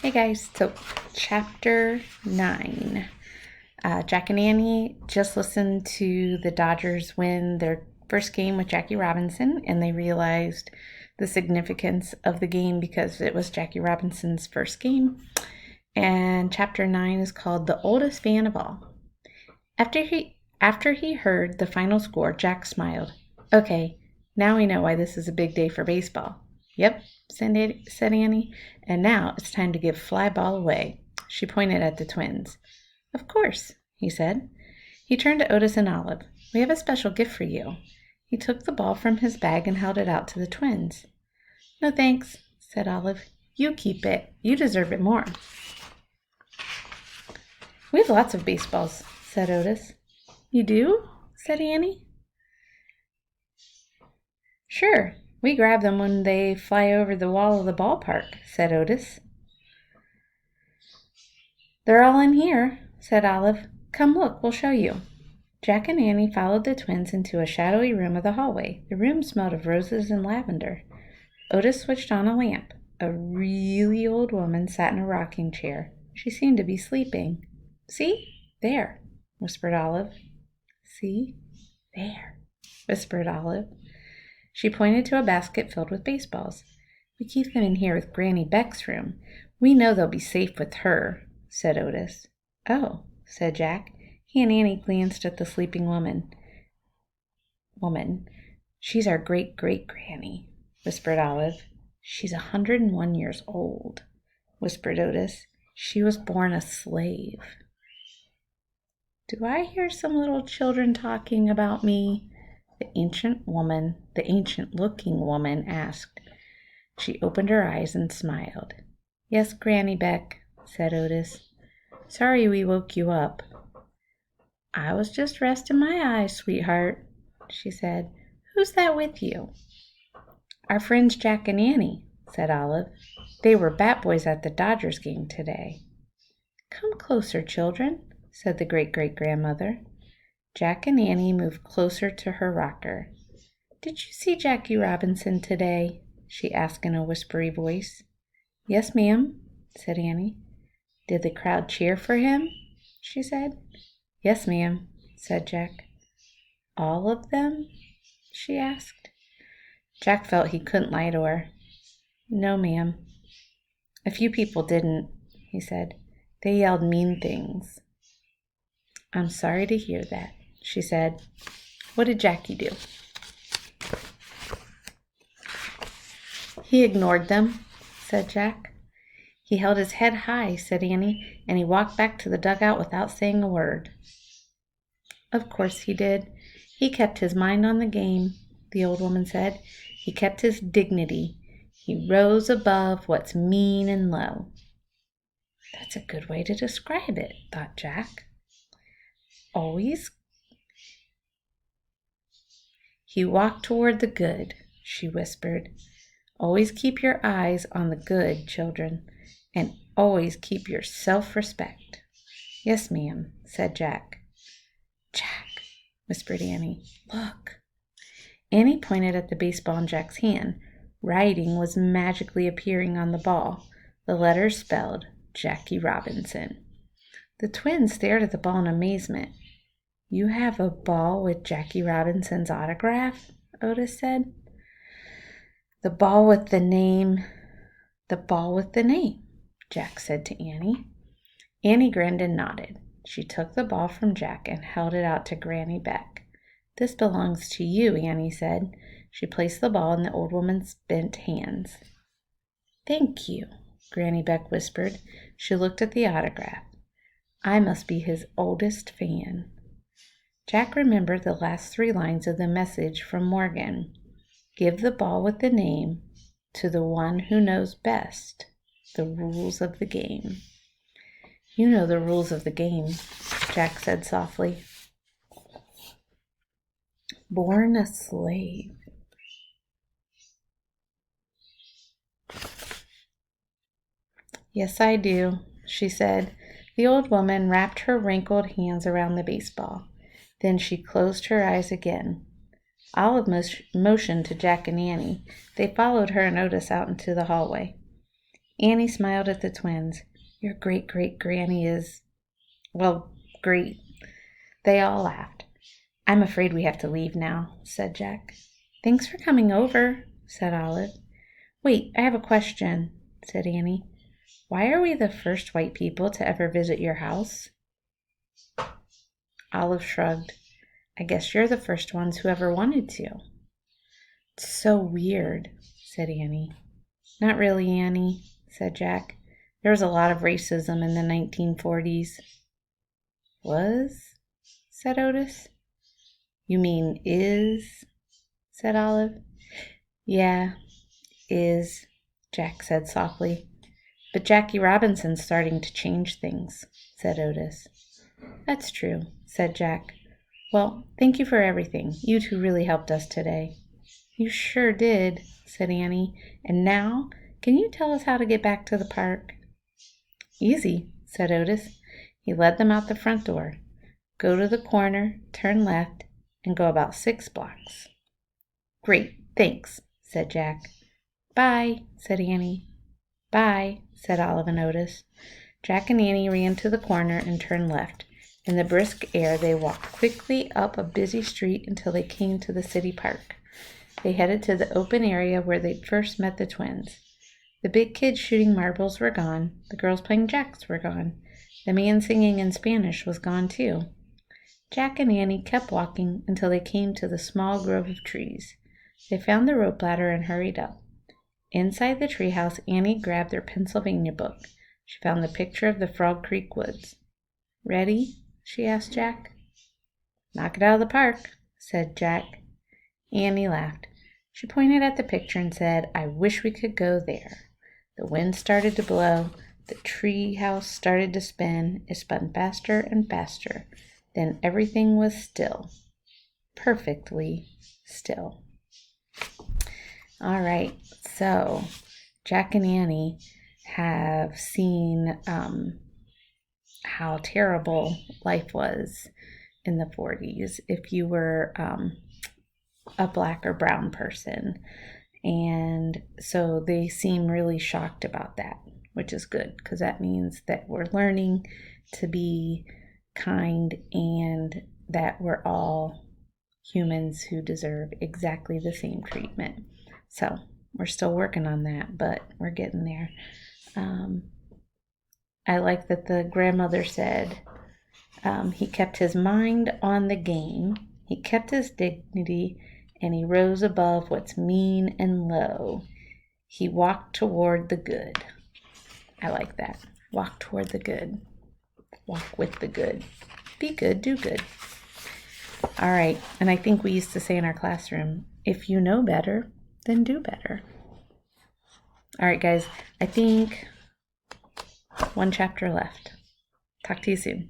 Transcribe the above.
Hey guys, so chapter 9. Jack and Annie just listened to the Dodgers win their first game with Jackie Robinson, and they realized the significance of the game because it was Jackie Robinson's first game. And chapter 9 is called The Oldest Fan of All. After he heard the final score, Jack smiled. Okay, now we know why this is a big day for baseball. Yep, said Annie, and now it's time to give fly ball away. She pointed at the twins. Of course, he said. He turned to Otis and Olive. We have a special gift for you. He took the ball from his bag and held it out to the twins. No thanks, said Olive. You keep it. You deserve it more. We have lots of baseballs, said Otis. You do? Said Annie. Sure, we grab them when they fly over the wall of the ballpark, said Otis. They're all in here, said Olive. Come look, we'll show you. Jack and Annie followed the twins into a shadowy room of the hallway. The room smelled of roses and lavender. Otis switched on a lamp. A really old woman sat in a rocking chair. She seemed to be sleeping. See? There, whispered Olive. See? There, whispered Olive. She pointed to a basket filled with baseballs. We keep them in here with Granny Beck's room. We know they'll be safe with her, said Otis. Oh, said Jack. He and Annie glanced at the sleeping woman. She's our great-great-granny, whispered Olive. She's 101 years old, whispered Otis. She was born a slave. Do I hear some little children talking about me? The ancient-looking woman asked. She opened her eyes and smiled. Yes, Granny Beck, said Otis. Sorry we woke you up. I was just resting my eyes, sweetheart, she said. Who's that with you? Our friends Jack and Annie, said Olive. They were bat boys at the Dodgers game today. Come closer, children, said the great-great-grandmother. Jack and Annie moved closer to her rocker. Did you see Jackie Robinson today? She asked in a whispery voice. Yes, ma'am, said Annie. Did the crowd cheer for him? She said. Yes, ma'am, said Jack. All of them? She asked. Jack felt he couldn't lie to her. No, ma'am. A few people didn't, he said. They yelled mean things. I'm sorry to hear that, she said. What did Jackie do? He ignored them, said Jack. He held his head high, said Annie, and he walked back to the dugout without saying a word. Of course he did. He kept his mind on the game, the old woman said. He kept his dignity. He rose above what's mean and low. That's a good way to describe it, thought Jack. He walked toward the good, she whispered. Always keep your eyes on the good, children, and always keep your self-respect. Yes, ma'am, said Jack. Jack, whispered Annie. Look. Annie pointed at the baseball in Jack's hand. Writing was magically appearing on the ball. The letters spelled Jackie Robinson. The twins stared at the ball in amazement. You have a ball with Jackie Robinson's autograph? Otis said. The ball with the name, Jack said to Annie. Annie grinned and nodded. She took the ball from Jack and held it out to Granny Beck. This belongs to you, Annie said. She placed the ball in the old woman's bent hands. Thank you, Granny Beck whispered. She looked at the autograph. I must be his oldest fan. Jack remembered the last 3 lines of the message from Morgan. Give the ball with the name to the one who knows best the rules of the game. You know the rules of the game, Jack said softly. Born a slave. Yes, I do, she said. The old woman wrapped her wrinkled hands around the baseball. Then she closed her eyes again. Olive motioned to Jack and Annie. They followed her and Otis out into the hallway. Annie smiled at the twins. Your great-great-granny is, well, great. They all laughed. I'm afraid we have to leave now, said Jack. Thanks for coming over, said Olive. Wait, I have a question, said Annie. Why are we the first white people to ever visit your house? Olive shrugged. I guess you're the first ones who ever wanted to. It's so weird, said Annie. Not really, Annie, said Jack. There was a lot of racism in the 1940s. Was? Said Otis. You mean is? Said Olive. Yeah, is, Jack said softly. But Jackie Robinson's starting to change things, said Otis. That's true, said Jack. Well, thank you for everything. You two really helped us today. You sure did, said Annie. And now, can you tell us how to get back to the park? Easy, said Otis. He led them out the front door. Go to the corner, turn left, and go about 6 blocks. Great, thanks, said Jack. Bye, said Annie. Bye, said Olive and Otis. Jack and Annie ran to the corner and turned left. In the brisk air, they walked quickly up a busy street until they came to the city park. They headed to the open area where they'd first met the twins. The big kids shooting marbles were gone. The girls playing jacks were gone. The man singing in Spanish was gone too. Jack and Annie kept walking until they came to the small grove of trees. They found the rope ladder and hurried up. Inside the treehouse, Annie grabbed their Pennsylvania book. She found the picture of the Frog Creek woods. Ready? She asked Jack. Knock it out of the park, said Jack. Annie laughed. She pointed at the picture and said, I wish we could go there. The wind started to blow. The tree house started to spin. It spun faster and faster. Then everything was still. Perfectly still. All right, so Jack and Annie have seen how terrible life was in the 40s if you were a black or brown person. And so they seem really shocked about that, which is good because that means that we're learning to be kind and that we're all humans who deserve exactly the same treatment. So we're still working on that, but we're getting there. I like that the grandmother said he kept his mind on the game, he kept his dignity, and he rose above what's mean and low. He walked toward the good. I like that. Walk toward the good. Walk with the good. Be good, do good. All right, and I think we used to say in our classroom, if you know better, then do better. All right, guys, I think one chapter left. Talk to you soon.